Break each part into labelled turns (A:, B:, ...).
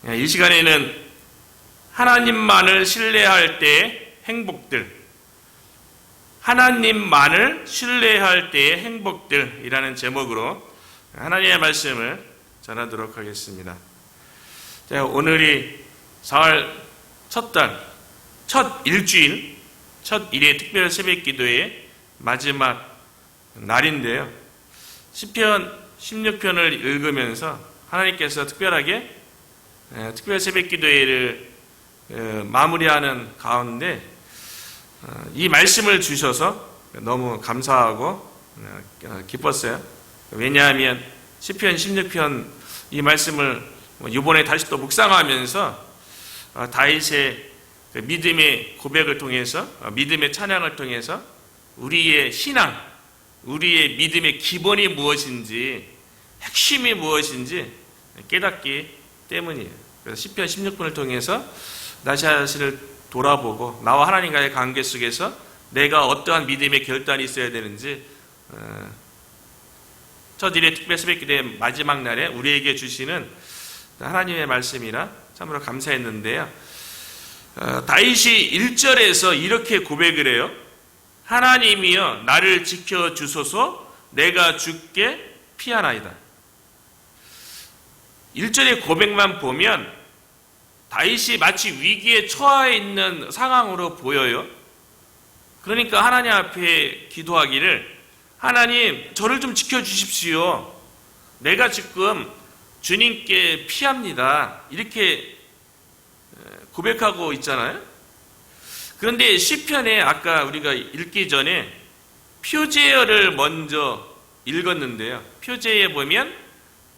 A: 이 시간에는 하나님만을 신뢰할 때의 행복들, 하나님만을 신뢰할 때의 행복들이라는 제목으로 하나님의 말씀을 전하도록 하겠습니다. 오늘이 사월 첫 달, 첫 일주일, 첫 일의 특별 새벽 기도의 마지막 날인데요. 시편 16편을 읽으면서 하나님께서 특별하게 특별 새벽 기도회를 마무리하는 가운데 이 말씀을 주셔서 너무 감사하고 기뻤어요. 왜냐하면 시편 16편 이 말씀을 이번에 다시 또 묵상하면서 다윗의 믿음의 고백을 통해서, 믿음의 찬양을 통해서 우리의 신앙, 우리의 믿음의 기본이 무엇인지, 핵심이 무엇인지 깨닫기 때문이에요. 그래서 시편 16편을 통해서 나 자신을 돌아보고 나와 하나님과의 관계 속에서 내가 어떠한 믿음의 결단이 있어야 되는지 첫 일의 특별 새벽 기도의 마지막 날에 우리에게 주시는 하나님의 말씀이라 참으로 감사했는데요. 다윗이 1절에서 이렇게 고백을 해요. 하나님이여 나를 지켜주소서 내가 주께 피하나이다. 1절의 고백만 보면 다윗이 마치 위기에 처해 있는 상황으로 보여요. 그러니까 하나님 앞에 기도하기를 하나님 저를 좀 지켜주십시오. 내가 지금 주님께 피합니다. 이렇게 고백하고 있잖아요. 그런데 시편에 아까 우리가 읽기 전에 표제어를 먼저 읽었는데요. 표제에 보면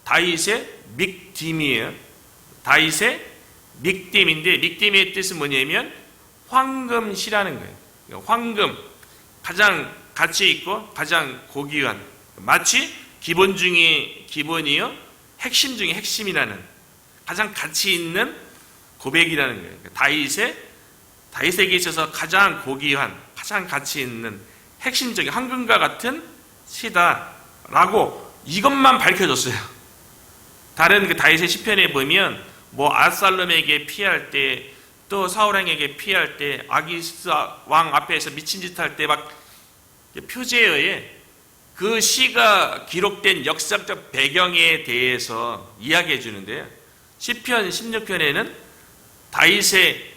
A: 다윗의 믹딤이에요. 다윗의 믹딤인데 믹딤의 뜻은 뭐냐면 황금시라는 거예요. 황금, 가장 가치 있고 가장 고귀한, 마치 기본 중에 기본이요 핵심 중에 핵심이라는 가장 가치 있는 고백이라는 거예요. 다윗에게 있어서 가장 고귀한, 가장 가치 있는 핵심적인 황금과 같은 시다라고 이것만 밝혀줬어요. 다른 그 다윗의 시편에 보면 뭐 압살롬에게 피할 때, 또 사울왕에게 피할 때, 아기스 왕 앞에서 미친 짓 할 때 막 표제어에 그 시가 기록된 역사적 배경에 대해서 이야기해 주는데요. 시편 16편에는 다윗의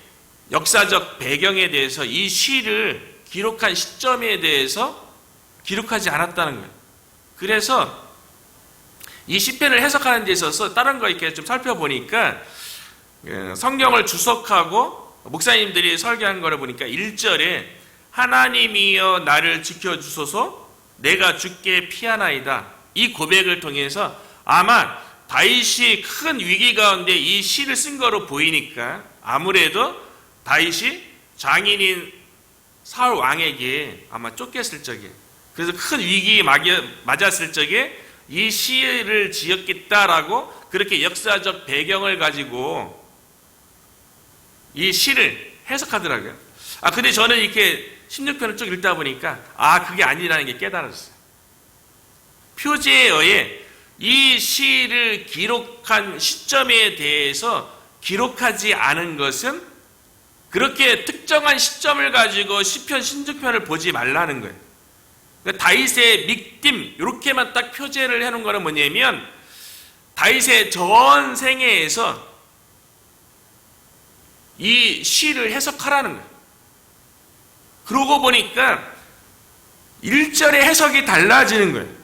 A: 역사적 배경에 대해서 이 시를 기록한 시점에 대해서 기록하지 않았다는 거예요. 그래서 이 시편을 해석하는 데 있어서 다른 거 이렇게 좀 살펴보니까 성경을 주석하고 목사님들이 설교한 거를 보니까 1절에 하나님이여 나를 지켜주소서 내가 주께 피하나이다. 이 고백을 통해서 아마 다윗이 큰 위기 가운데 이 시를 쓴 거로 보이니까 아무래도 다윗이 장인인 사울 왕에게 아마 쫓겼을 적에, 그래서 큰 위기에 맞았을 적에 이 시를 지었겠다라고 그렇게 역사적 배경을 가지고 이 시를 해석하더라고요. 근데 저는 이렇게 16편을 쭉 읽다 보니까 그게 아니라는 게 깨달았어요. 표제어에 이 시를 기록한 시점에 대해서 기록하지 않은 것은 그렇게 특정한 시점을 가지고 시편 16편을 보지 말라는 거예요. 그러니까 다윗의 믹딤 이렇게만 딱 표제를 해놓은 거는 뭐냐면 다윗의 전 생애에서 이 시를 해석하라는 거예요. 그러고 보니까 1절의 해석이 달라지는 거예요.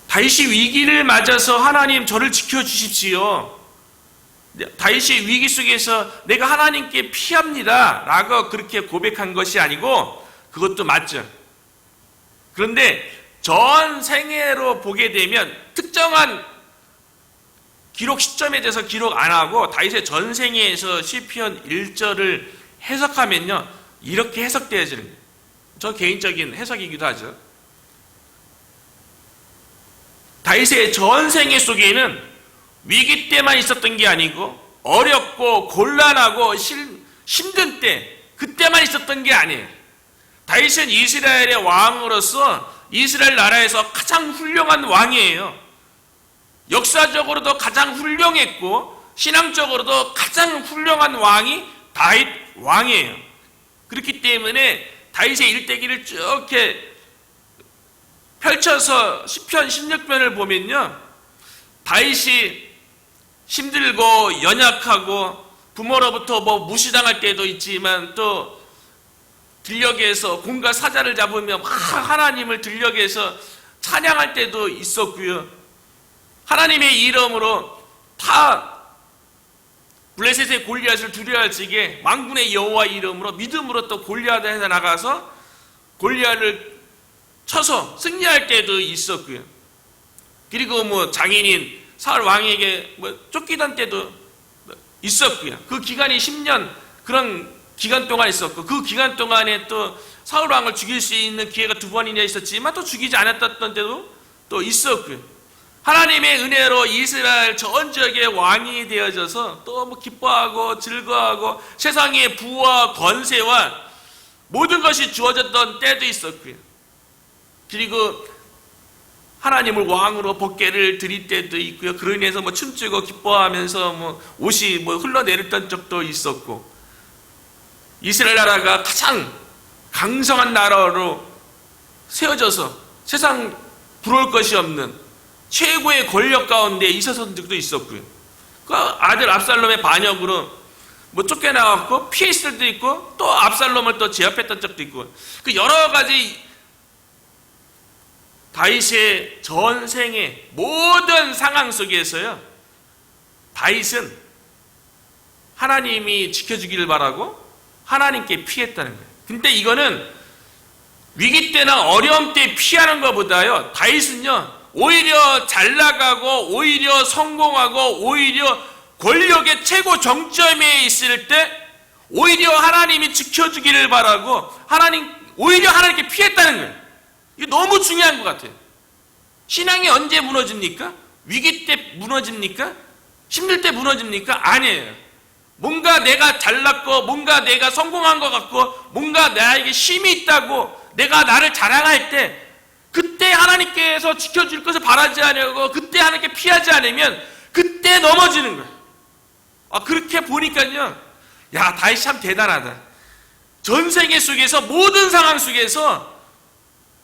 A: 다윗이 위기를 맞아서 하나님 저를 지켜주십시오. 다윗이 위기 속에서 내가 하나님께 피합니다 라고 그렇게 고백한 것이 아니고, 그것도 맞죠. 그런데 전 생애로 보게 되면 특정한 기록 시점에 대해서 기록 안 하고 다윗의 전 생애에서 시편 1절을 해석하면요 이렇게 해석되어지는 거예요. 저 개인적인 해석이기도 하죠. 다윗의 전 생애 속에는 위기 때만 있었던 게 아니고 어렵고 곤란하고 힘든 때, 그때만 있었던 게 아니에요. 다윗은 이스라엘의 왕으로서 이스라엘 나라에서 가장 훌륭한 왕이에요. 역사적으로도 가장 훌륭했고 신앙적으로도 가장 훌륭한 왕이 다윗 왕이에요. 그렇기 때문에 다윗의 일대기를 쭉 이렇게 펼쳐서 시편 16편을 보면요, 다윗이 힘들고 연약하고 부모로부터 무시당할 때도 있지만 또 들녘에서 공과 사자를 잡으며 막 하나님을 들녘에서 찬양할 때도 있었고요. 하나님의 이름으로 다 블레셋의 골리앗을 두려워할 적에 만군의 여호와 이름으로 믿음으로 또 골리앗에 나가서 골리앗을 쳐서 승리할 때도 있었고요. 그리고 장인인 사울 왕에게 쫓기던 때도 있었고요. 그 기간이 10년 그런 기간 동안 있었고, 그 기간 동안에 또 사울 왕을 죽일 수 있는 기회가 2번이나 있었지만 또 죽이지 않았던 때도 또 있었고요. 하나님의 은혜로 이스라엘 전 지역의 왕이 되어져서 또 기뻐하고 즐거워하고 세상의 부와 권세와 모든 것이 주어졌던 때도 있었고요. 그리고 하나님을 왕으로 복계를 드릴 때도 있고요. 그로 인해서 춤추고 기뻐하면서 옷이 흘러내렸던 적도 있었고, 이스라엘 나라가 가장 강성한 나라로 세워져서 세상 부러울 것이 없는 최고의 권력 가운데 있었던 적도 있었고요. 그 아들 압살롬의 반역으로 쫓겨나갔고 피했을 때도 있고, 또 압살롬을 또 제압했던 적도 있고, 그 여러 가지 다윗의 전생의 모든 상황 속에서요, 다윗은 하나님이 지켜주기를 바라고 하나님께 피했다는 거예요. 근데 이거는 위기 때나 어려움 때 피하는 것보다요, 다윗은요 오히려 잘 나가고 오히려 성공하고 오히려 권력의 최고 정점에 있을 때 오히려 하나님이 지켜주기를 바라고 오히려 하나님께 피했다는 거예요. 이게 너무 중요한 것 같아요. 신앙이 언제 무너집니까? 위기 때 무너집니까? 힘들 때 무너집니까? 아니에요. 뭔가 내가 잘났고 뭔가 내가 성공한 것 같고 뭔가 나에게 힘이 있다고 내가 나를 자랑할 때, 그때 하나님께서 지켜줄 것을 바라지 않으고 그때 하나님께 피하지 않으면 그때 넘어지는 거예요. 그렇게 보니까요, 야, 다윗 참 대단하다. 전 세계 속에서 모든 상황 속에서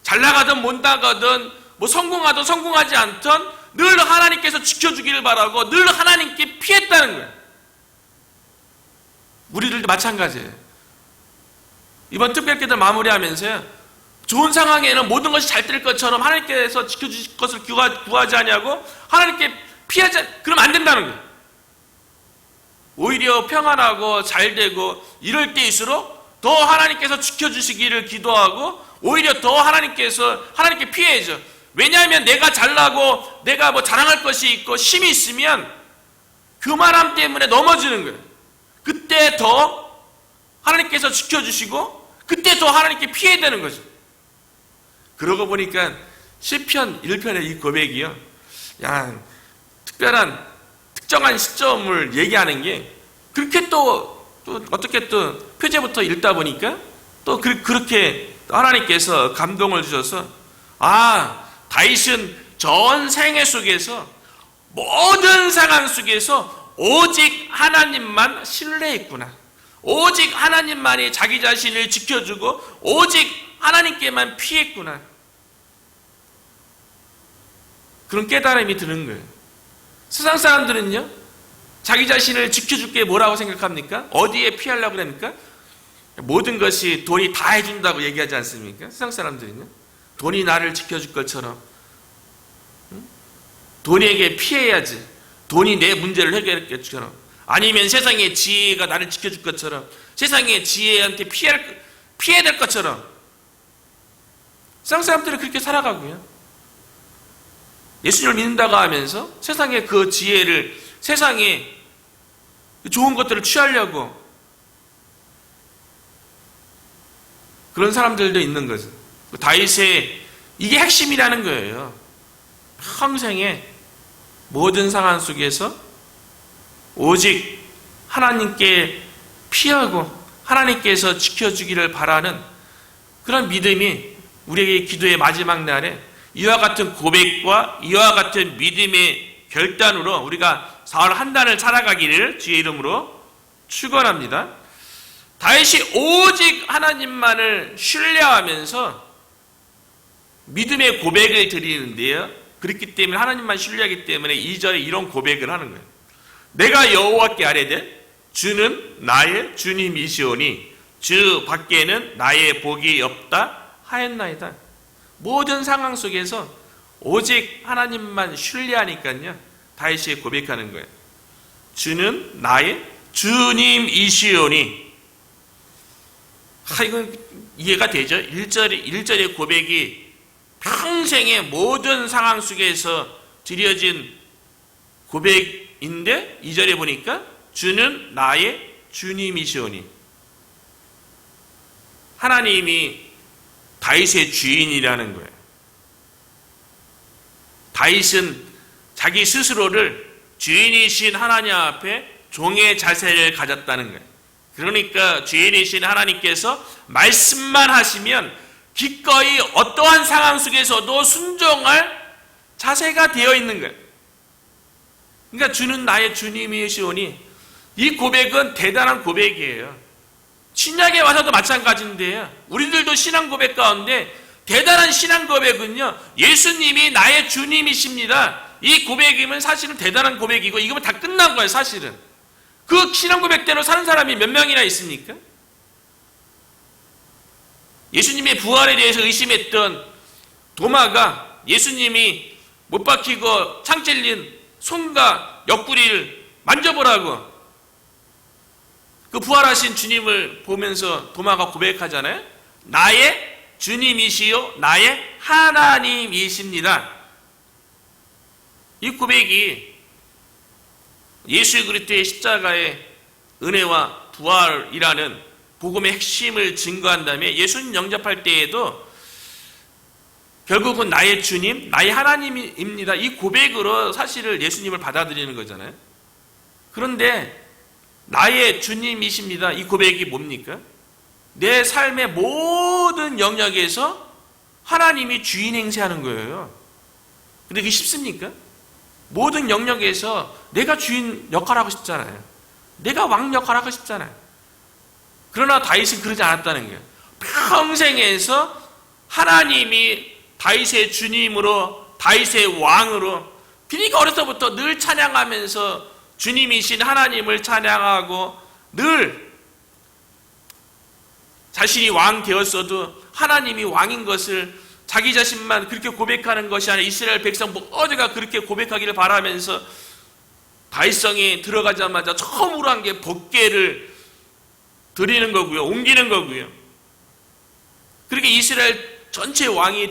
A: 잘 나가든 못 나가든 성공하든 성공하지 않든 늘 하나님께서 지켜주기를 바라고 늘 하나님께 피했다는 거예요. 우리들도 마찬가지예요. 이번 특별기도 마무리하면서요, 좋은 상황에는 모든 것이 잘 될 것처럼 하나님께서 지켜주실 것을 구하지 않냐고 하나님께 피하지, 그러면 안 된다는 거예요. 오히려 평안하고 잘 되고 이럴 때일수록 더 하나님께서 지켜주시기를 기도하고 오히려 더 하나님께 피해야죠. 왜냐하면 내가 잘나고 내가 자랑할 것이 있고 힘이 있으면 교만함 때문에 넘어지는 거예요. 그때 더 하나님께서 지켜주시고 그때 더 하나님께 피해야 되는 거죠. 그러고 보니까 시편 1편의 이 고백이요, 특정한 시점을 얘기하는 게 그렇게 또 어떻게 또 표제부터 읽다 보니까 또 그렇게 하나님께서 감동을 주셔서, 다윗은 전 생애 속에서 모든 상황 속에서 오직 하나님만 신뢰했구나. 오직 하나님만이 자기 자신을 지켜주고 오직 하나님께만 피했구나. 그런 깨달음이 드는 거예요. 세상 사람들은요, 자기 자신을 지켜줄 게 뭐라고 생각합니까? 어디에 피하려고 합니까? 모든 것이 돈이 다 해준다고 얘기하지 않습니까? 세상 사람들은요, 돈이 나를 지켜줄 것처럼, 돈에게 피해야지, 돈이 내 문제를 해결할 것처럼, 아니면 세상의 지혜가 나를 지켜줄 것처럼, 세상의 지혜한테 피해야 될 것처럼 세상 사람들은 그렇게 살아가고요. 예수님을 믿는다고 하면서 세상의 그 지혜를, 세상에 좋은 것들을 취하려고 그런 사람들도 있는 거죠. 다윗의 이게 핵심이라는 거예요. 평생에 모든 상황 속에서 오직 하나님께 피하고 하나님께서 지켜주기를 바라는 그런 믿음이 우리에게 기도의 마지막 날에 이와 같은 고백과 이와 같은 믿음의 결단으로 우리가 사흘 한 달을 살아가기를 주의 이름으로 축원합니다. 다윗이 오직 하나님만을 신뢰하면서 믿음의 고백을 드리는데요. 그렇기 때문에 하나님만 신뢰하기 때문에 2절에 이런 고백을 하는 거예요. 내가 여호와께 아뢰되 주는 나의 주님이시오니 주 밖에는 나의 복이 없다 하였나이다. 모든 상황 속에서 오직 하나님만 신뢰하니까요. 다윗이 고백하는 거예요. 주는 나의 주님이시오니. 이건 이해가 되죠? 1절의 고백이 평생의 모든 상황 속에서 드려진 고백인데 2절에 보니까 주는 나의 주님이시오니. 하나님이 다윗의 주인이라는 거예요. 다윗은 자기 스스로를 주인이신 하나님 앞에 종의 자세를 가졌다는 거예요. 그러니까 주인이신 하나님께서 말씀만 하시면 기꺼이 어떠한 상황 속에서도 순종할 자세가 되어 있는 거예요. 그러니까 주는 나의 주님이시오니, 이 고백은 대단한 고백이에요. 신약에 와서도 마찬가지인데요. 우리들도 신앙 고백 가운데 대단한 신앙 고백은요, 예수님이 나의 주님이십니다. 이 고백이면 사실은 대단한 고백이고 이거면 다 끝난 거예요. 사실은 그 신앙 고백대로 사는 사람이 몇 명이나 있습니까? 예수님의 부활에 대해서 의심했던 도마가 예수님이 못 박히고 창 찔린 손과 옆구리를 만져보라고 그 부활하신 주님을 보면서 도마가 고백하잖아요. 나의 주님이시요 나의 하나님이십니다. 이 고백이 예수 그리스도의 십자가의 은혜와 부활이라는 복음의 핵심을 증거한다면 예수님 영접할 때에도 결국은 나의 주님, 나의 하나님입니다. 이 고백으로 사실을 예수님을 받아들이는 거잖아요. 그런데 나의 주님이십니다. 이 고백이 뭡니까? 내 삶의 모든 영역에서 하나님이 주인 행세하는 거예요. 근데 그게 쉽습니까? 모든 영역에서 내가 주인 역할하고 싶잖아요. 내가 왕 역할하고 싶잖아요. 그러나 다윗은 그러지 않았다는 거예요. 평생에서 하나님이 다윗의 주님으로, 다윗의 왕으로, 그러니까 어려서부터 늘 찬양하면서 주님이신 하나님을 찬양하고 늘 자신이 왕 되었어도 하나님이 왕인 것을 자기 자신만 그렇게 고백하는 것이 아니라 이스라엘 백성 모두가 그렇게 고백하기를 바라면서 다윗성에 들어가자마자 처음으로 한 게 법궤를 드리는 거고요. 옮기는 거고요. 그렇게 이스라엘 전체 왕이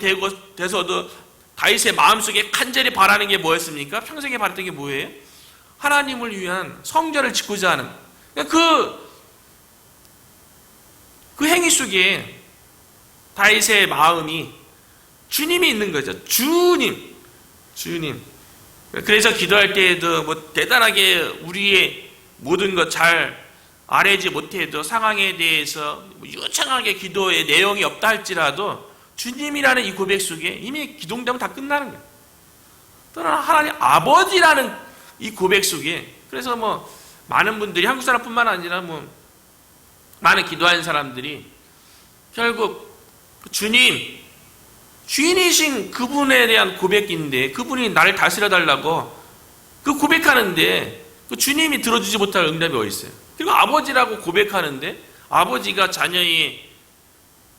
A: 돼서도 다윗의 마음속에 간절히 바라는 게 뭐였습니까? 평생에 바랐던 게 뭐예요? 하나님을 위한 성전을 짓고자 하는, 그 행위 속에 다윗의 마음이 주님이 있는 거죠. 주님. 그래서 기도할 때에도 뭐 대단하게 우리의 모든 것 잘 알지 못해도 상황에 대해서 유창하게 기도의 내용이 없다 할지라도 주님이라는 이 고백 속에 이미 기도되면 다 끝나는 거예요. 또는 하나님 아버지라는 이 고백 속에, 그래서 뭐 많은 분들이 한국 사람뿐만 아니라 뭐 많은 기도하는 사람들이 결국 주님, 주인이신 그분에 대한 고백인데 그분이 나를 다스려 달라고 그 고백하는데 그 주님이 들어주지 못할 응답이 어디 있어요? 그리고 아버지라고 고백하는데 아버지가 자녀의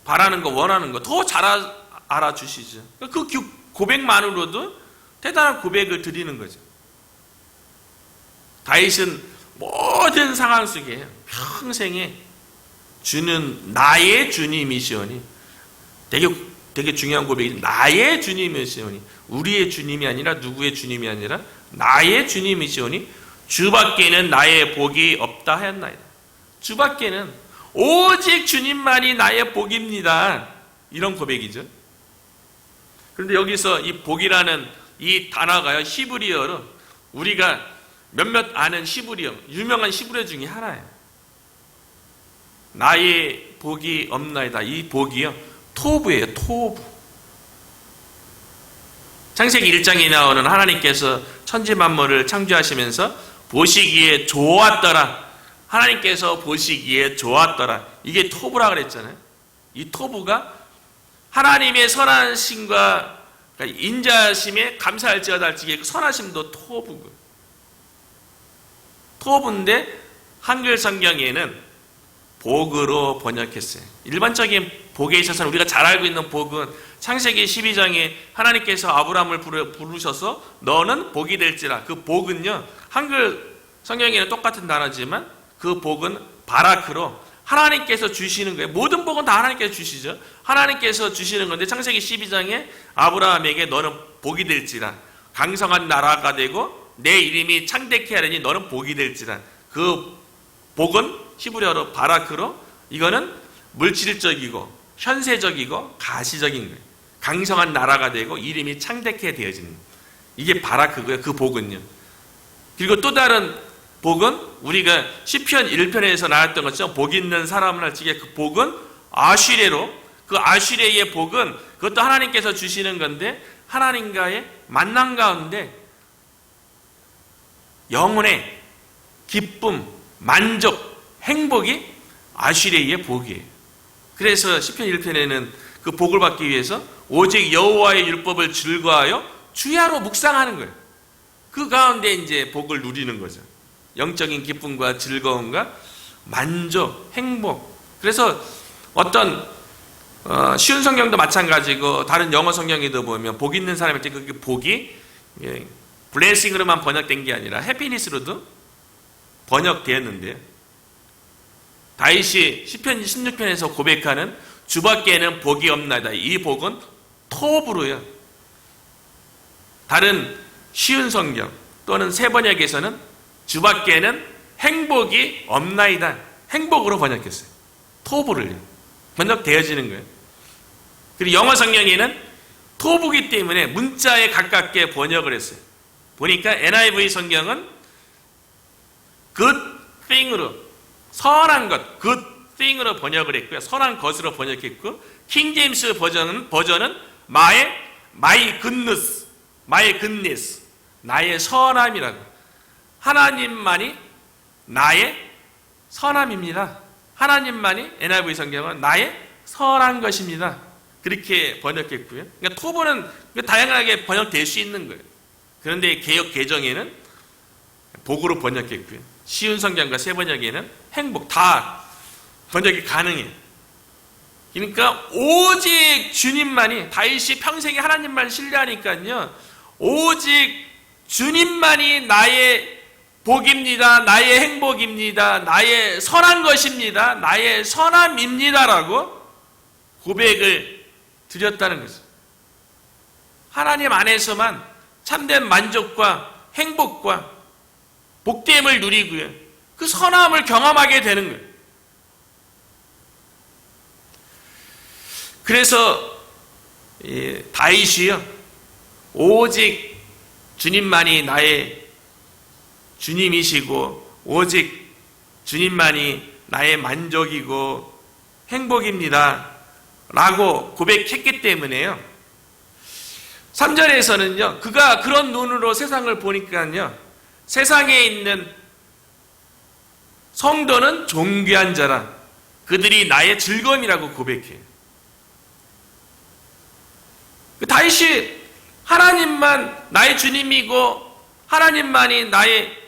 A: 바라는 거, 원하는 거 더 잘 알아주시죠. 그 고백만으로도 대단한 고백을 드리는 거죠. 다윗은 모든 상황 속에 평생에 주는 나의 주님이시오니, 되게 중요한 고백이 나의 주님이시오니, 우리의 주님이 아니라 누구의 주님이 아니라 나의 주님이시오니 주밖에는 나의 복이 없다 하였나이다. 주밖에는 오직 주님만이 나의 복입니다. 이런 고백이죠. 그런데 여기서 이 복이라는 이 단어가요, 히브리어로 우리가 몇몇 아는 히브리어, 유명한 히브리어 중에 하나예요. 나의 복이 없나이다. 이 복이요, 토브예요. 토브. 창세기 1장에 나오는 하나님께서 천지 만물을 창조하시면서 보시기에 좋았더라. 하나님께서 보시기에 좋았더라. 이게 토부라 그랬잖아요. 이 토부가 하나님의 선하심과 그러니까 인자심에 감사할지어다 할지에 그 선하심도 토부고. 토부인데 한글 성경에는 복으로 번역했어요. 일반적인 복에 있어서는 우리가 잘 알고 있는 복은 창세기 12장에 하나님께서 아브라함을 부르셔서 너는 복이 될지라. 그 복은요, 한글 성경에는 똑같은 단어지만 그 복은 바라크로 하나님께서 주시는 거예요. 모든 복은 다 하나님께서 주시죠. 하나님께서 주시는 건데 창세기 12장에 아브라함에게 너는 복이 될지라. 강성한 나라가 되고 내 이름이 창대케 하려니 너는 복이 될지라. 그 복은 히브리어로 바라크로 이거는 물질적이고 현세적이고 가시적인 거예요. 강성한 나라가 되고 이름이 창대케 되어지는 거예요. 이게 바라크고요. 그 복은요. 그리고 또 다른 복은 우리가 시편 1편에서 나왔던 것처럼 복 있는 사람을 할 적에 그 복은 아쉬레로, 그 아쉬레의 복은 그것도 하나님께서 주시는 건데 하나님과의 만남 가운데 영혼의 기쁨, 만족, 행복이 아쉬레의 복이에요. 그래서 시편 1편에는 그 복을 받기 위해서 오직 여호와의 율법을 즐거워하여 주야로 묵상하는 거예요. 그 가운데 이제 복을 누리는 거죠. 영적인 기쁨과 즐거움과 만족, 행복. 그래서 어떤 쉬운 성경도 마찬가지고 다른 영어 성경에도 보면 복 있는 사람일 때 그 복이 블레싱으로만 번역된 게 아니라 해피니스로도 번역되었는데요. 다윗이 시편 16편에서 고백하는 주밖에는 복이 없나이다. 이 복은 토브로요. 다른 쉬운 성경 또는 새 번역에서는 주밖에는 행복이 없나이다. 행복으로 번역했어요. 토브를요. 번역되어지는 거예요. 그리고 영어 성경에는 토브기 때문에 문자에 가깝게 번역을 했어요. 보니까 NIV 성경은 good thing으로 선한 것, good thing으로 번역을 했고요. 선한 것으로 번역했고 킹 제임스 버전은 my goodness, 나의 선함이라고. 하나님만이 나의 선함입니다. 하나님만이 NIV 성경은 나의 선한 것입니다. 그렇게 번역했고요. 그러니까 토브는 다양하게 번역될 수 있는 거예요. 그런데 개역 개정에는 복으로 번역했고요. 쉬운 성경과 새 번역에는 행복 다 번역이 가능해요. 그러니까 오직 주님만이 다윗이 평생에 하나님만 신뢰하니까요. 오직 주님만이 나의 복입니다. 나의 행복입니다. 나의 선한 것입니다. 나의 선함입니다라고 고백을 드렸다는 거죠. 하나님 안에서만 참된 만족과 행복과 복됨을 누리고요. 그 선함을 경험하게 되는 거예요. 그래서 다윗이요. 오직 주님만이 나의 주님이시고 오직 주님만이 나의 만족이고 행복입니다. 라고 고백했기 때문에요. 3절에서는요. 그가 그런 눈으로 세상을 보니까요. 세상에 있는 성도는 존귀한 자라. 그들이 나의 즐거움이라고 고백해요. 다윗이 하나님만 나의 주님이고 하나님만이 나의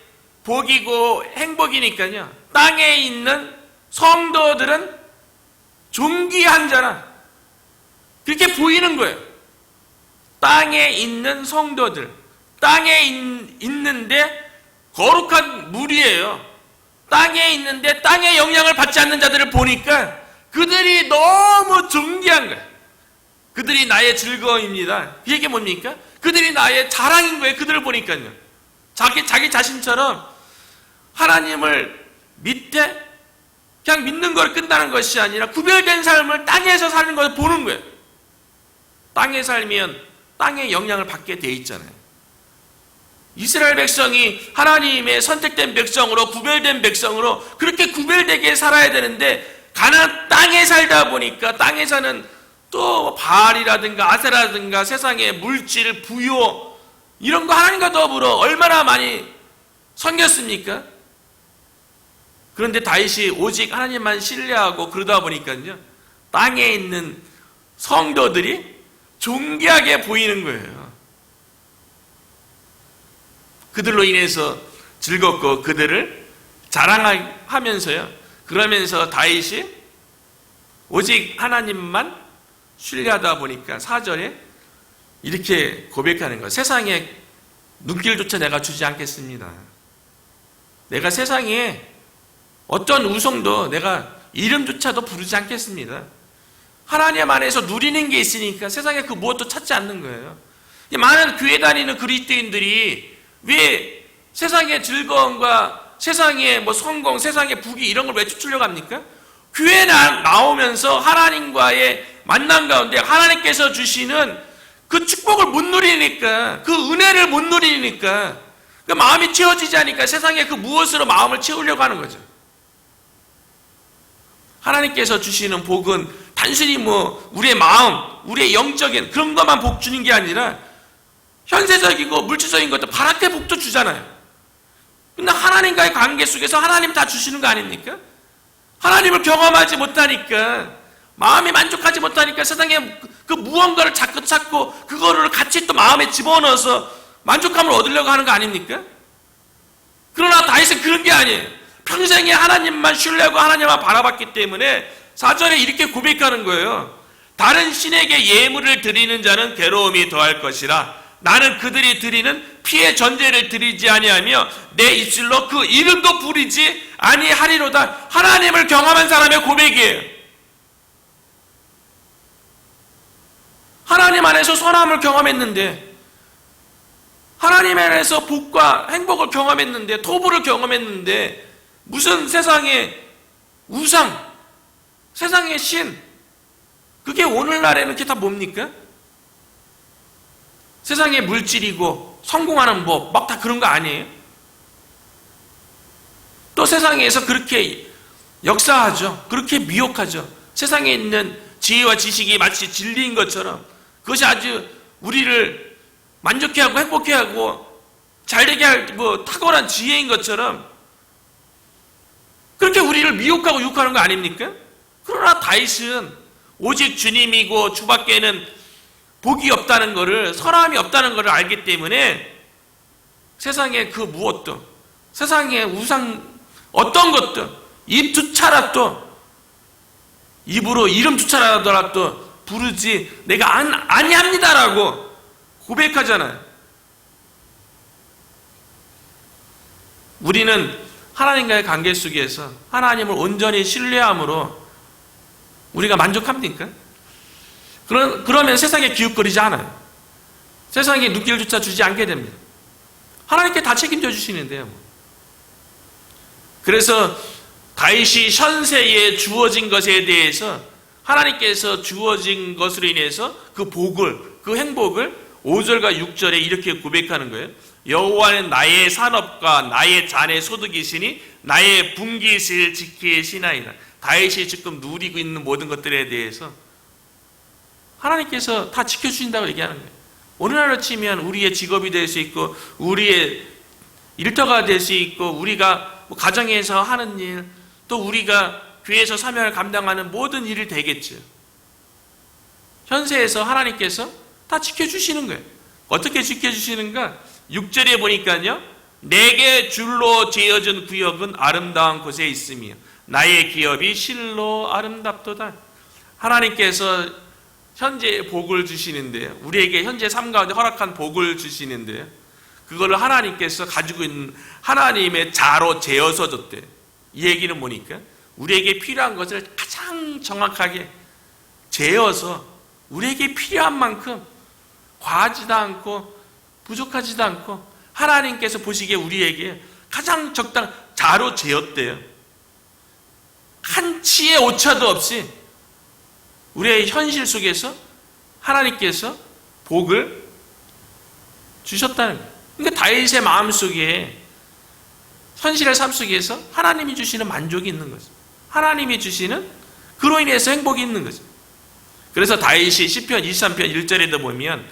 A: 복이고 행복이니까요. 땅에 있는 성도들은 존귀한 자라. 그렇게 보이는 거예요. 땅에 있는 성도들. 땅에 있는데 거룩한 물이에요. 땅에 있는데 땅의 영향을 받지 않는 자들을 보니까 그들이 너무 존귀한 거예요. 그들이 나의 즐거움입니다. 이게 뭡니까? 그들이 나의 자랑인 거예요. 그들을 보니까요. 자기 자신처럼 하나님을 밑에 그냥 믿는 걸 끝나는 것이 아니라 구별된 삶을 땅에서 사는 걸 보는 거예요. 땅에 살면 땅의 영향을 받게 돼 있잖아요. 이스라엘 백성이 하나님의 선택된 백성으로 구별된 백성으로 그렇게 구별되게 살아야 되는데 가나안 땅에 살다 보니까 땅에 사는 또 바알이라든가 아세라든가 세상의 물질, 부요 이런 거 하나님과 더불어 얼마나 많이 섬겼습니까? 그런데 다윗이 오직 하나님만 신뢰하고 그러다 보니까요, 땅에 있는 성도들이 존귀하게 보이는 거예요. 그들로 인해서 즐겁고 그들을 자랑하면서요, 그러면서 다윗이 오직 하나님만 신뢰하다 보니까 4절에 이렇게 고백하는 거예요. 세상에 눈길조차 내가 주지 않겠습니다. 내가 세상에 어떤 우성도 내가 이름조차도 부르지 않겠습니다. 하나님 안에서 누리는 게 있으니까 세상에 그 무엇도 찾지 않는 거예요. 많은 교회 다니는 그리스도인들이 왜 세상의 즐거움과 세상의 성공, 세상의 부귀 이런 걸 왜 쫓으려고 합니까? 교회에 나오면서 하나님과의 만남 가운데 하나님께서 주시는 그 축복을 못 누리니까, 그 은혜를 못 누리니까, 그 마음이 채워지지 않으니까 세상에 그 무엇으로 마음을 채우려고 하는 거죠. 하나님께서 주시는 복은 단순히 우리의 마음, 우리의 영적인 그런 것만 복 주는 게 아니라 현세적이고 물질적인 것도 바랄 복도 주잖아요. 근데 하나님과의 관계 속에서 하나님 다 주시는 거 아닙니까? 하나님을 경험하지 못하니까, 마음이 만족하지 못하니까 세상에 그 무언가를 자꾸 찾고 그거를 같이 또 마음에 집어넣어서 만족감을 얻으려고 하는 거 아닙니까? 그러나 다윗은 그런 게 아니에요. 평생에 하나님만 신뢰하고 하나님만 바라봤기 때문에 4절에 이렇게 고백하는 거예요. 다른 신에게 예물을 드리는 자는 괴로움이 더할 것이라. 나는 그들이 드리는 피의 전제를 드리지 아니하며 내 입술로 그 이름도 부리지 아니하리로다. 하나님을 경험한 사람의 고백이에요. 하나님 안에서 선함을 경험했는데, 하나님 안에서 복과 행복을 경험했는데, 토부를 경험했는데, 무슨 세상의 우상, 세상의 신, 그게 오늘날에는 그게 다 뭡니까? 세상의 물질이고 성공하는 법, 막 다 그런 거 아니에요? 또 세상에서 그렇게 역사하죠. 그렇게 미혹하죠. 세상에 있는 지혜와 지식이 마치 진리인 것처럼 그것이 아주 우리를 만족해하고 행복해하고 잘되게 할 탁월한 지혜인 것처럼 그렇게 우리를 미혹하고 유혹하는 거 아닙니까? 그러나 다윗은 오직 주님이고 주밖에는 복이 없다는 것을, 선함이 없다는 것을 알기 때문에 세상의 그 무엇도, 세상의 우상 어떤 것도 입조차라도, 입으로 이름조차라도 부르지 내가 아니합니다라고 고백하잖아요. 우리는 하나님과의 관계 속에서 하나님을 온전히 신뢰함으로 우리가 만족합니까? 그러면 세상에 기웃거리지 않아요. 세상에 눈길조차 주지 않게 됩니다. 하나님께 다 책임져 주시는데요. 그래서 다윗이 현세에 주어진 것에 대해서 하나님께서 주어진 것으로 인해서 그 복을, 그 행복을 5절과 6절에 이렇게 고백하는 거예요. 여호와는 나의 산업과 나의 잔의 소득이시니 나의 분깃을 지키시나이다. 다윗이 지금 누리고 있는 모든 것들에 대해서 하나님께서 다 지켜주신다고 얘기하는 거예요. 오늘날로 치면 우리의 직업이 될 수 있고 우리의 일터가 될 수 있고 우리가 가정에서 하는 일, 또 우리가 교회에서 사명을 감당하는 모든 일이 되겠죠. 현세에서 하나님께서 다 지켜주시는 거예요. 어떻게 지켜주시는가? 6절에 보니까요, 내게 줄로 재어준 구역은 아름다운 곳에 있으며 나의 기업이 실로 아름답도다. 하나님께서 현재 복을 주시는데요, 우리에게 현재 삶 가운데 허락한 복을 주시는데요, 그거를 하나님께서 가지고 있는 하나님의 자로 재어서 줬대요. 이 얘기는 뭐니까? 우리에게 필요한 것을 가장 정확하게 재어서 우리에게 필요한 만큼 과하지도 않고 부족하지도 않고 하나님께서 보시기에 우리에게 가장 적당 자로 재었대요. 한 치의 오차도 없이 우리의 현실 속에서 하나님께서 복을 주셨다는 거예요. 그러니까 다윗의 마음속에 현실의 삶 속에서 하나님이 주시는 만족이 있는 거죠. 하나님이 주시는 그로 인해서 행복이 있는 거죠. 그래서 다윗이 시편 23편 1절에도 보면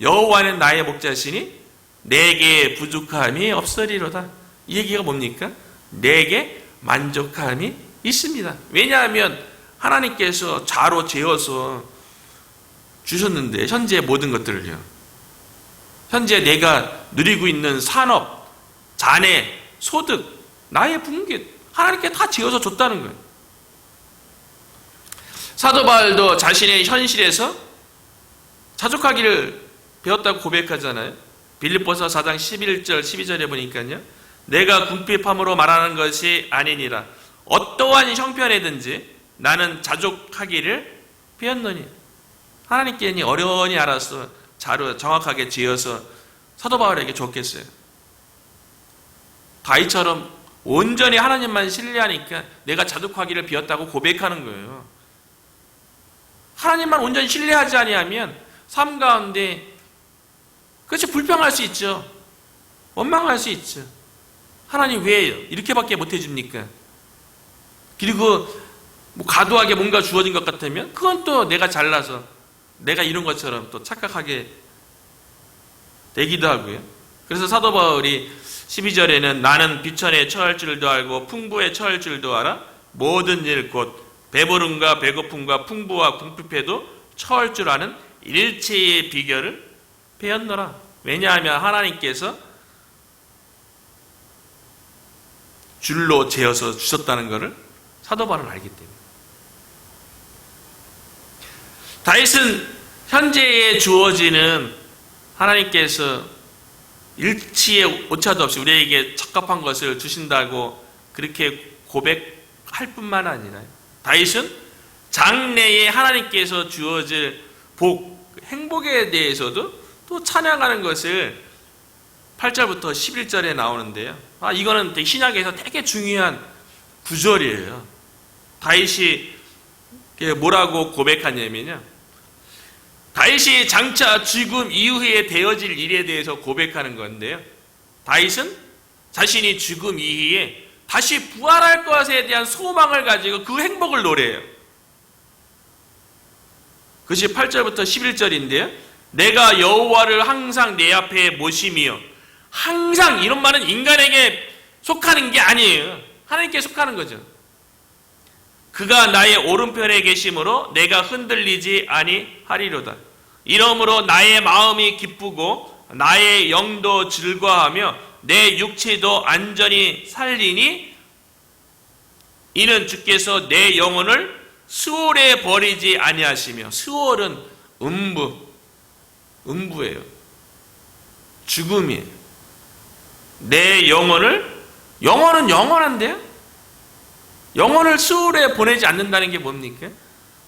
A: 여호와는 나의 목자시니 내게 부족함이 없으리로다. 이 얘기가 뭡니까? 내게 만족함이 있습니다. 왜냐하면 하나님께서 자로 재어서 주셨는데, 현재 모든 것들을요. 현재 내가 누리고 있는 산업, 자네, 소득, 나의 분깃, 하나님께 다 지어서 줬다는 거예요. 사도 바울도 자신의 현실에서 자족하기를 배웠다고 고백하잖아요. 빌립보서 4장 11절 12절에 보니까요, 내가 궁핍함으로 말하는 것이 아니니라. 어떠한 형편에든지 나는 자족하기를 배웠노니. 하나님께니 어려운이 알아서 자로 정확하게 지어서 사도 바울에게 줬겠어요. 다윗처럼 온전히 하나님만 신뢰하니까 내가 자족하기를 비웠다고 고백하는 거예요. 하나님만 온전히 신뢰하지 아니하면 삶 가운데 그렇지 불평할 수 있죠. 원망할 수 있죠. 하나님 왜 이렇게밖에 못 해줍니까? 그리고 뭐 과도하게 뭔가 주어진 것 같으면 그건 또 내가 잘나서 내가 이룬 것처럼 또 착각하게 되기도 하고요. 그래서 사도 바울이 12절에는 나는 비천에 처할 줄도 알고 풍부에 처할 줄도 알아 모든 일 곧 배부름과 배고픔과 풍부와 궁핍에도 처할 줄 아는 일체의 비결을 배웠노라. 왜냐하면 하나님께서 줄로 재어서 주셨다는 것을 사도 바울은 알기 때문에. 다윗은 현재에 주어지는 하나님께서 일치의 오차도 없이 우리에게 적합한 것을 주신다고 그렇게 고백할 뿐만 아니라 다윗은 장래에 하나님께서 주어질 복, 행복에 대해서도 또 찬양하는 것을 8절부터 11절에 나오는데요. 이거는 신약에서 되게 중요한 구절이에요. 다윗이 뭐라고 고백하냐면요, 다윗이 장차 죽음 이후에 되어질 일에 대해서 고백하는 건데요, 다윗은 자신이 죽음 이후에 다시 부활할 것에 대한 소망을 가지고 그 행복을 노래해요. 그것이 8절부터 11절인데요. 내가 여호와를 항상 내 앞에 모심이요. 항상 이런 말은 인간에게 속하는 게 아니에요. 하나님께 속하는 거죠. 그가 나의 오른편에 계심으로 내가 흔들리지 아니하리로다. 이러므로 나의 마음이 기쁘고 나의 영도 즐거워하며 내 육체도 안전히 살리니 이는 주께서 내 영혼을 수월에 버리지 아니하시며. 수월은 음부예요. 죽음이에요. 내 영혼은 영원한데요? 영혼을 수월에 보내지 않는다는 게 뭡니까?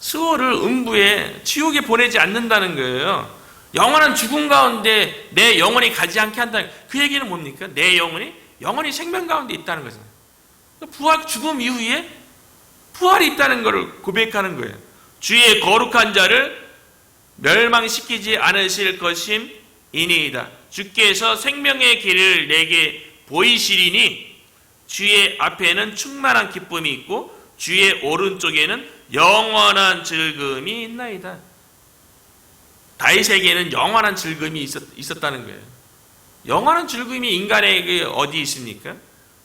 A: 수월을 음부에 지옥에 보내지 않는다는 거예요. 영원한 죽음 가운데 내 영혼이 가지 않게 한다는, 그 얘기는 뭡니까? 내 영혼이 생명 가운데 있다는 거죠. 부활, 죽음 이후에 부활이 있다는 것을 고백하는 거예요. 주의 거룩한 자를 멸망시키지 않으실 것임이니이다. 주께서 생명의 길을 내게 보이시리니 주의 앞에는 충만한 기쁨이 있고 주의 오른쪽에는 영원한 즐거움이 있나이다. 다윗에게는 영원한 즐거움이 있었다는 거예요. 영원한 즐거움이 인간에게 어디 있습니까?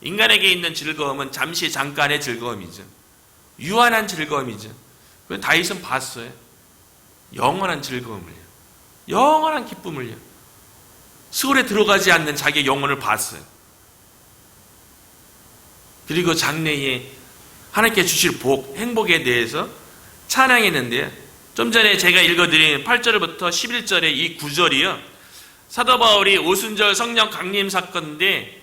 A: 인간에게 있는 즐거움은 잠시 잠깐의 즐거움이죠. 유한한 즐거움이죠. 그런데 다윗은 봤어요. 영원한 즐거움을요. 영원한 기쁨을요. 수월에 들어가지 않는 자기의 영혼을 봤어요. 그리고 장래에 하나님께 주실 복, 행복에 대해서 찬양했는데요. 좀 전에 제가 읽어드린 8절부터 11절의 이 구절이요, 사도 바울이 오순절 성령 강림 사건인데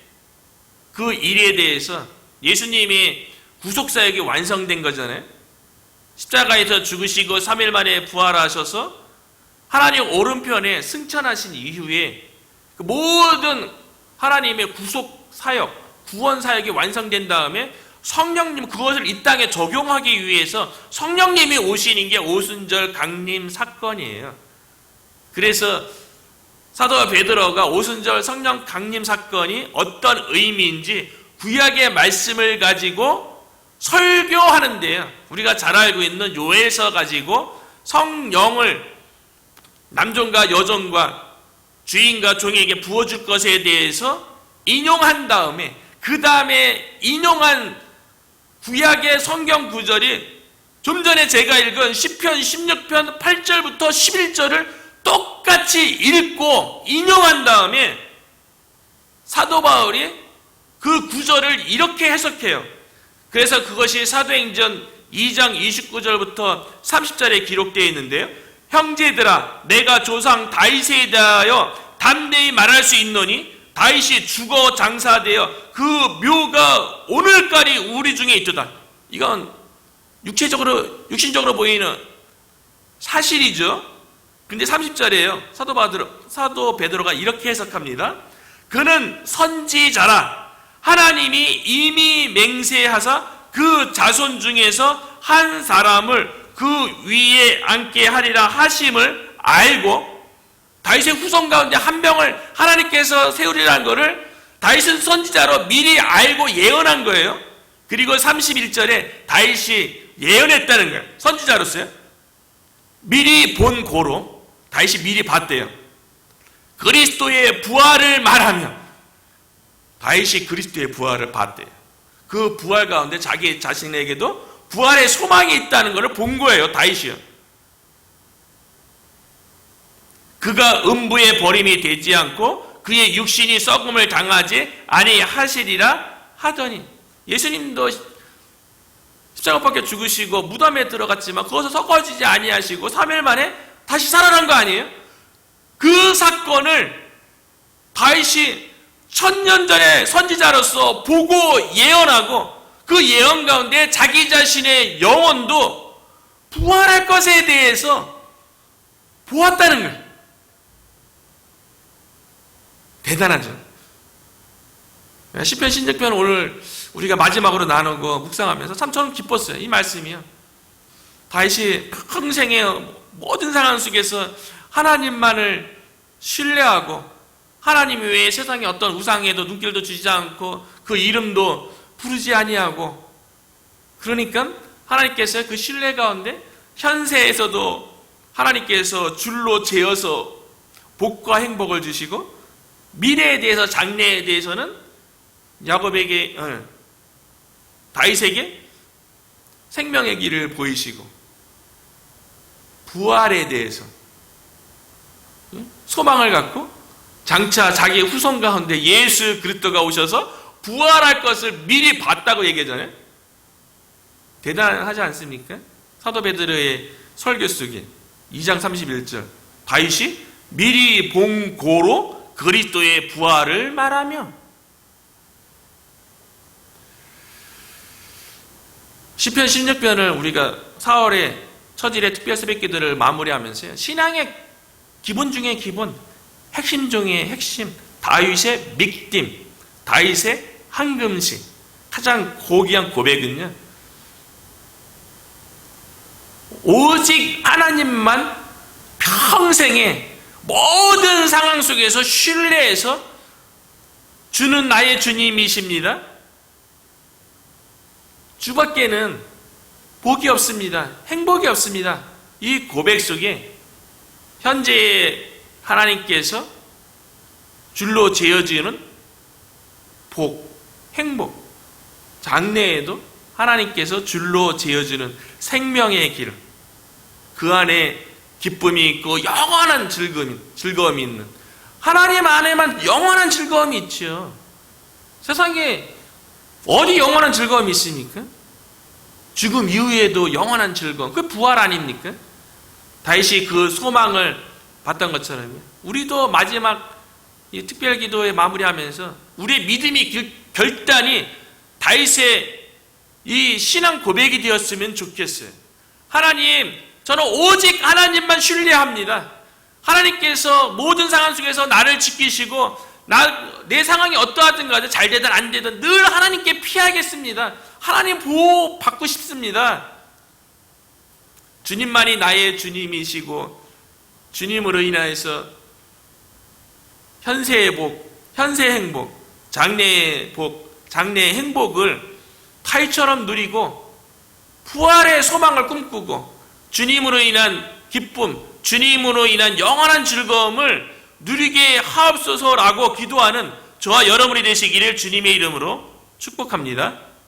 A: 그 일에 대해서 예수님이 구속사역이 완성된 거잖아요. 십자가에서 죽으시고 3일 만에 부활하셔서 하나님 오른편에 승천하신 이후에 그 모든 하나님의 구속사역, 구원사역이 완성된 다음에 성령님, 그것을 이 땅에 적용하기 위해서 성령님이 오시는 게 오순절 강림 사건이에요. 그래서 사도 베드로가 오순절 성령 강림 사건이 어떤 의미인지 구약의 말씀을 가지고 설교하는데요, 우리가 잘 알고 있는 요엘서 가지고 성령을 남종과 여종과 주인과 종에게 부어줄 것에 대해서 인용한 다음에 그 다음에 인용한 구약의 성경 구절이 좀 전에 제가 읽은 시편 16편 8절부터 11절을 똑같이 읽고 인용한 다음에 사도 바울이 그 구절을 이렇게 해석해요. 그래서 그것이 사도행전 2장 29절부터 30절에 기록되어 있는데요. 형제들아, 내가 조상 다윗에 대하여 담대히 말할 수 있노니 다윗이 죽어 장사되어 그 묘가 오늘까지 우리 중에 있도다. 이건 육신적으로 보이는 사실이죠. 근데 30절에요. 사도 베드로가 이렇게 해석합니다. 그는 선지자라. 하나님이 이미 맹세하사 그 자손 중에서 한 사람을 그 위에 앉게 하리라 하심을 알고, 다윗의 후손 가운데 한 명을 하나님께서 세우리라는 것을 다윗은 선지자로 미리 알고 예언한 거예요. 그리고 31절에 다윗이 예언했다는 거예요. 선지자로서요. 미리 본 고로 다윗이 미리 봤대요. 그리스도의 부활을 말하며 다윗이 그리스도의 부활을 봤대요. 그 부활 가운데 자기 자신에게도 부활의 소망이 있다는 것을 본 거예요. 다윗이요. 그가 음부의 버림이 되지 않고 그의 육신이 썩음을 당하지 아니하시리라 하더니, 예수님도 십자가 밖에 죽으시고 무덤에 들어갔지만 거기서 썩어지지 아니하시고 3일 만에 다시 살아난 거 아니에요? 그 사건을 다윗이 1000년 전에 선지자로서 보고 예언하고 그 예언 가운데 자기 자신의 영혼도 부활할 것에 대해서 보았다는 거예요. 대단하죠. 시편 신적편 오늘 우리가 마지막으로 나누고 묵상하면서 참 저는 기뻤어요. 이 말씀이요. 다윗이 평생의 모든 상황 속에서 하나님만을 신뢰하고 하나님 외에 세상의 어떤 우상에도 눈길도 주지 않고 그 이름도 부르지 아니하고, 그러니까 하나님께서 그 신뢰 가운데 현세에서도 하나님께서 줄로 재어서 복과 행복을 주시고, 미래에 대해서 장래에 대해서는 야곱에게 다윗에게 생명의 길을 보이시고, 부활에 대해서 소망을 갖고 장차 자기의 후손 가운데 예수 그리스도가 오셔서 부활할 것을 미리 봤다고 얘기하잖아요. 대단하지 않습니까? 사도 베드로의 설교 속에 2장 31절, 다윗이 미리 본 고로 그리스도의 부활을 말하며, 시편 16편을 우리가 4월에 첫일의 특별 새벽기도를 마무리하면서요, 신앙의 기본 중에 기본, 핵심 중에 핵심, 다윗의 믿음, 다윗의 황금시, 가장 고귀한 고백은요, 오직 하나님만 평생에 모든 상황 속에서 신뢰해서 주는 나의 주님이십니다. 주밖에는 복이 없습니다. 행복이 없습니다. 이 고백 속에 현재 하나님께서 줄로 재어지는 복, 행복, 장래에도 하나님께서 줄로 재어주는 생명의 길, 그 안에 기쁨이 있고 영원한 즐거움이 있는, 하나님 안에만 영원한 즐거움이 있죠. 세상에 어디 영원한 즐거움이 있습니까? 죽음 이후에도 영원한 즐거움, 그 부활 아닙니까? 다윗이 그 소망을 봤던 것처럼 우리도 마지막 이 특별기도에 마무리하면서 우리의 믿음이 결단이 다윗의 이 신앙 고백이 되었으면 좋겠어요. 하나님, 저는 오직 하나님만 신뢰합니다. 하나님께서 모든 상황 속에서 나를 지키시고 내 상황이 어떠하든 간에 잘 되든 안 되든 늘 하나님께 피하겠습니다. 하나님 보호 받고 싶습니다. 주님만이 나의 주님이시고 주님으로 인하여서 현세의 복, 현세의 행복, 장래의 복, 장래의 행복을 타이처럼 누리고 부활의 소망을 꿈꾸고 주님으로 인한 기쁨, 주님으로 인한 영원한 즐거움을 누리게 하옵소서라고 기도하는 저와 여러분이 되시기를 주님의 이름으로 축복합니다.